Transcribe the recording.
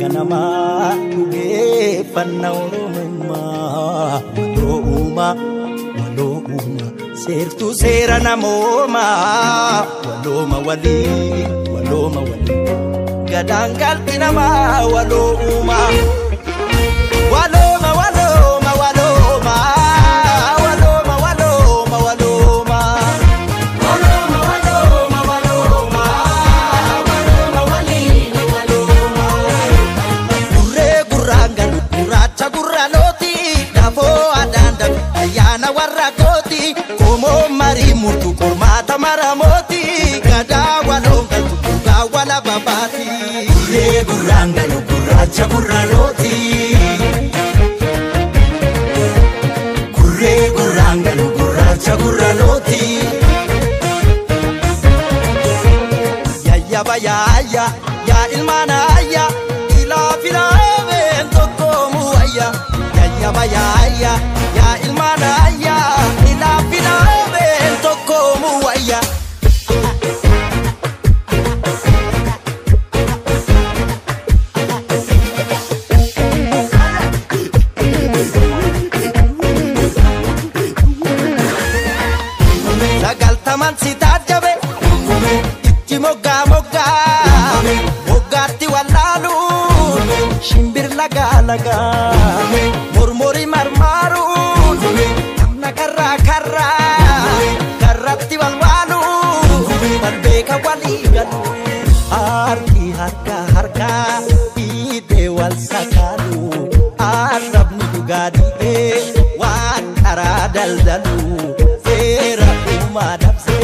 ganama dhugeeffannaa Oromummaa walooma seertuu seera namoomaa walooma walii gadaan galti namaa walooma walooma walooma walooma walooma walooma walooma walooma walooma walooma walooma walii walooma gurree gurraangan gurraacha gurraalooti dafoo adaanda ayyaana warra kooti komoo marii murtu kormaata maramooti gadaa waloongaltu dhugaa wala babaati gurree gurraangan gurraacha gurraalooti gurree gurraangan gurraacha gurraalooti yayya bayaaya yaa ilmaanaaya ilaa filaameen tokkoomu wayya yayya bayaaya yaa ilmaanaaya ilaa filaameen tokkoomu wayya sagaltaman si tajabe itti moggaatti wallaalu shimbir laga mormori marmaaru namna karratti walwaalu balbeeka walii galu harki harka hiidee wal sakaalu arrabni dhugaa dhiibee waan karaa daldalu seera uumaa dabse